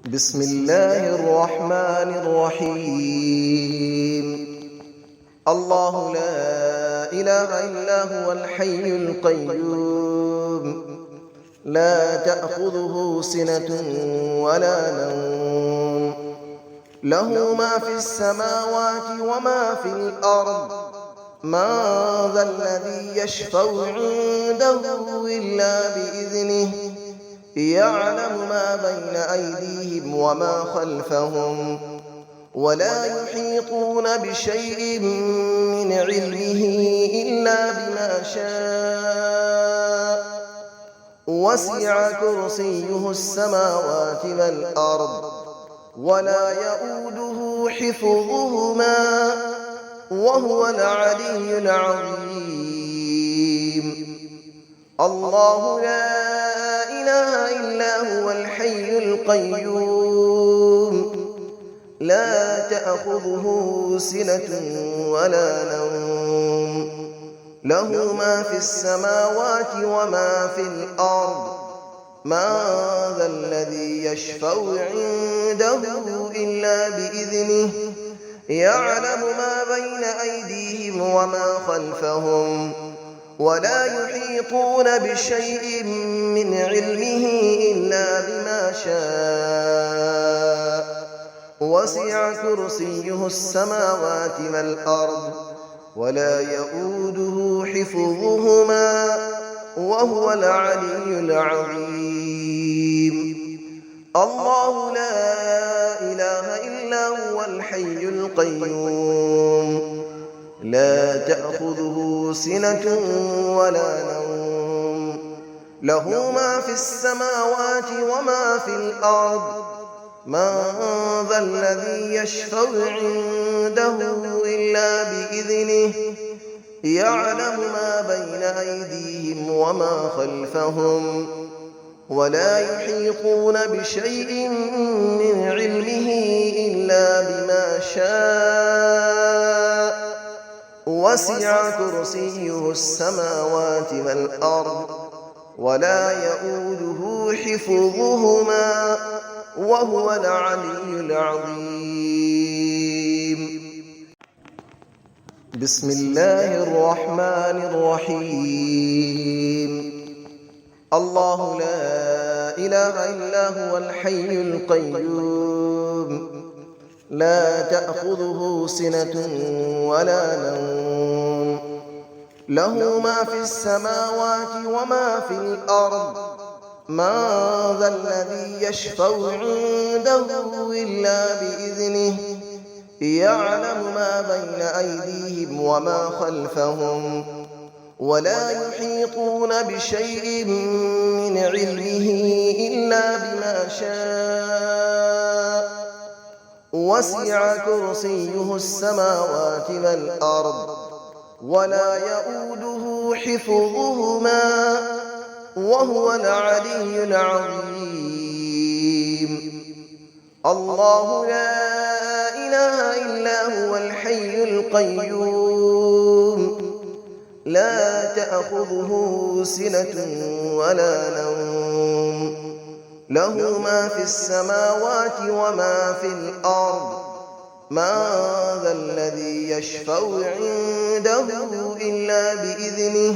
بسم الله الرحمن الرحيم. الله لا إله إلا هو الحي القيوم، لا تأخذه سنة ولا نوم، له ما في السماوات وما في الأرض. من ذا الذي يشفع عنده إلا بإذنه، يعلم ما بين أيديهم وما خلفهم، ولا يحيطون بشيء من علمه إلا بما شاء. وسع كرسيه السماوات والأرض، ولا يؤوده حفظهما، وهو العلي العظيم. الله لا إله إلا هو الحي القيوم، لا تأخذه سنة ولا نوم، له ما في السماوات وما في الأرض. من ذا الذي يشفع عنده إلا بإذنه، يعلم ما بين أيديهم وما خلفهم، ولا يحيطون بشيء من علمه إلا بما شاء. وسع كرسيه السماوات والأرض، ولا يؤوده حفظهما، وهو العلي العظيم. الله لا إله إلا هو الحي القيوم، لا تأخذه سنة ولا نوم، له ما في السماوات وما في الأرض. من ذا الذي يشفع عنده إلا بإذنه، يعلم ما بين أيديهم وما خلفهم، ولا يحيطون بشيء من علمه إلا بما شاء. وسع كرسيه السماوات والأرض، ولا يؤوده حفظهما، وهو العلي العظيم. بسم الله الرحمن الرحيم. الله لا إله إلا هو الحي القيوم، لا تأخذه سنة ولا نوم، له ما في السماوات وما في الأرض. من ذا الذي يشفع عنده إلا بإذنه، يعلم ما بين أيديهم وما خلفهم، ولا يحيطون بشيء من علمه إلا بما شاء. وسع كرسيه السماوات والأرض، ولا يؤوده حفظهما، وهو العلي العظيم. الله لا إله إلا هو الحي القيوم، لا تأخذه سنة ولا نوم، له ما في السماوات وما في الأرض. من ذا الذي يشفع عنده إلا بإذنه،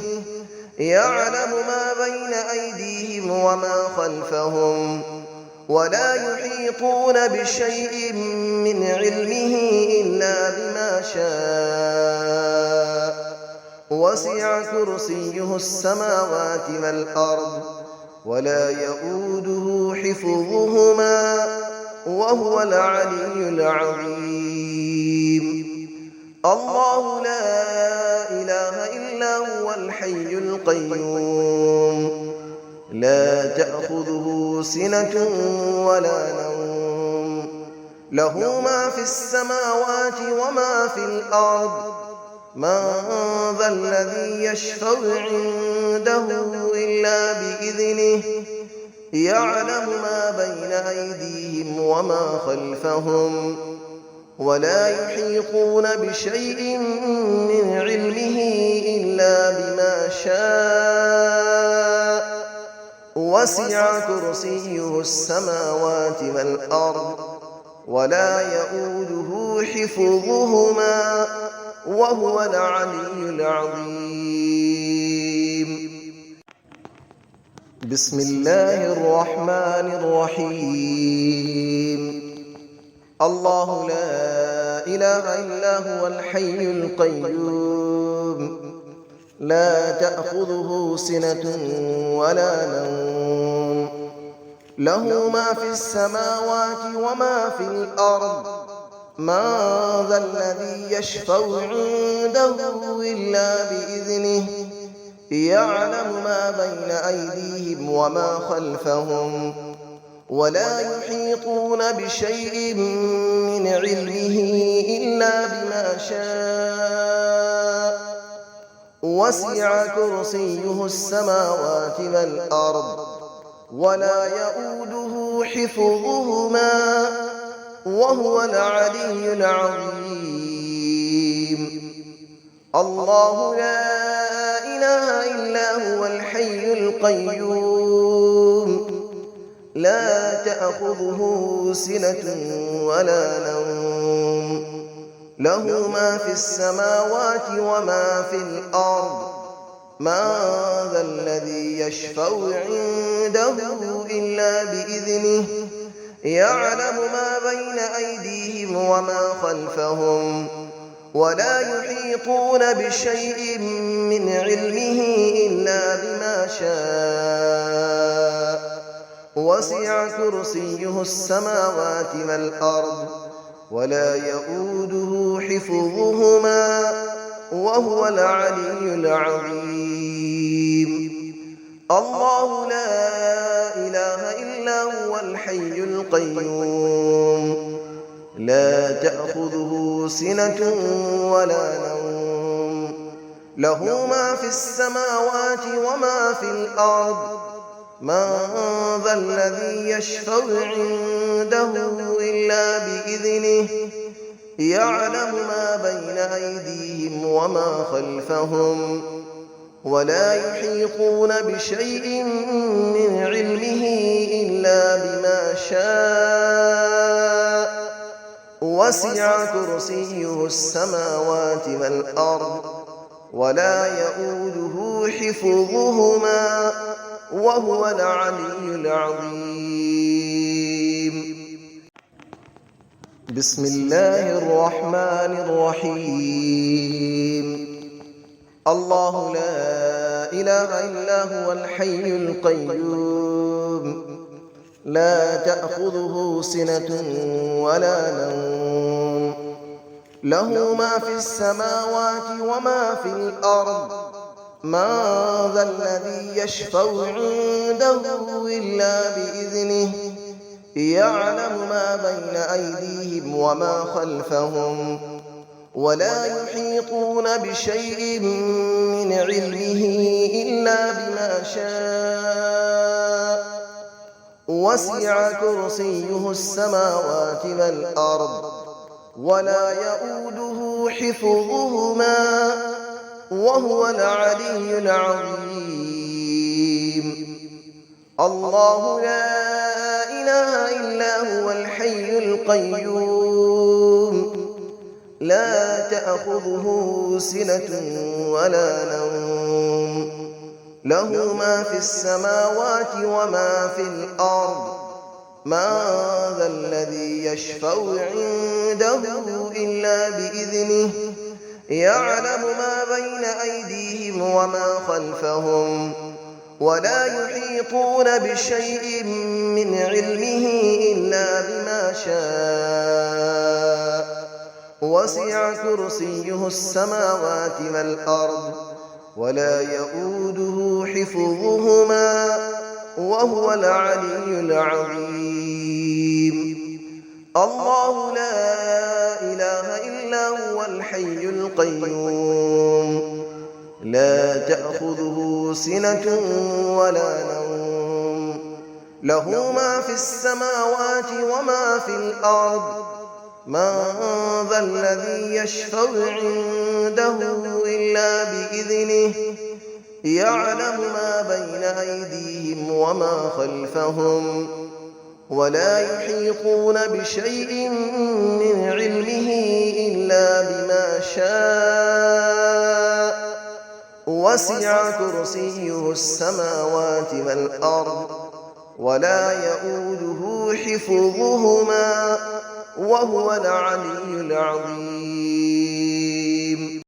يعلم ما بين أيديهم وما خلفهم، ولا يحيطون بشيء من علمه إلا بما شاء. وسع كرسيه السماوات والأرض، ولا يؤوده حفظهما، وهو العلي العظيم. الله لا إله إلا هو الحي القيوم، لا تأخذه سنة ولا نوم، له ما في السماوات وما في الأرض. من ذا الذي يشفع عنده إلا بإذنه، يعلم ما بين أيديهم وما خلفهم، ولا يحيطون بشيء من علمه إلا بما شاء. وسع كرسيه السماوات والأرض ولا يؤوده حفظهما وهو العلي العظيم. بسم الله الرحمن الرحيم. الله لا إله إلا هو الحي القيوم لا تأخذه سنة ولا نوم له ما في السماوات وما في الأرض من ذا الذي يشفع عنده إلا بإذنه يعلم ما بين أيديهم وما خلفهم ولا يحيطون بشيء من علمه إلا بما شاء وسع كرسيه السماوات والأرض ولا يؤوده حفظهما وهو العلي العظيم. الله لا إله إلا هو الحي القيوم لا تأخذه سنة ولا نوم له ما في السماوات وما في الأرض من ذا الذي يشفع عنده إلا بإذنه يعلم ما بين أيديهم وما خلفهم ولا يحيطون بشيء من علمه إلا بما شاء وسع كرسيه السماوات والأرض ولا يؤوده حفظهما وهو العلي العظيم. الله لا إله إلا هو الحي القيوم لا تأخذه سنة ولا نوم له ما في السماوات وما في الأرض من ذا الذي يشفع عنده إلا بإذنه يعلم ما بين أيديهم وما خلفهم ولا يحيطون بشيء من علمه إلا بما شاء وسع كرسيه السماوات والأرض ولا يؤوده حفظهما وهو العلي العظيم. بسم الله الرحمن الرحيم. الله لا إله إلا هو الحي القيوم لا تأخذه سنة ولا نوم له ما في السماوات وما في الأرض من ذا الذي يشفع عنده إلا بإذنه يعلم ما بين أيديهم وما خلفهم ولا يحيطون بشيء من علمه إلا بما شاء وسع كرسيه السماوات والأرض ولا يؤوده حفظهما وهو العلي العظيم. الله لا إله إلا هو الحي القيوم لا تأخذه سنة ولا نوم له ما في السماوات وما في الأرض من ذا الذي يشفع عنده إلا بإذنه يعلم ما بين أيديهم وما خلفهم ولا يحيطون بشيء من علمه إلا بما شاء وسع كرسيه السماوات والأرض ولا يؤوده حفظهما وهو العلي العظيم. الله لا إله إلا هو الحي القيوم لا تأخذه سنة ولا نوم له ما في السماوات وما في الأرض من ذا الذي يشفع عنده إلا بإذنه يعلم ما بين أيديهم وما خلفهم ولا يحيطون بشيء من علمه إلا بما شاء وسع كرسيه السماوات والأرض ولا يئوده حفظهما وهو العلي العظيم.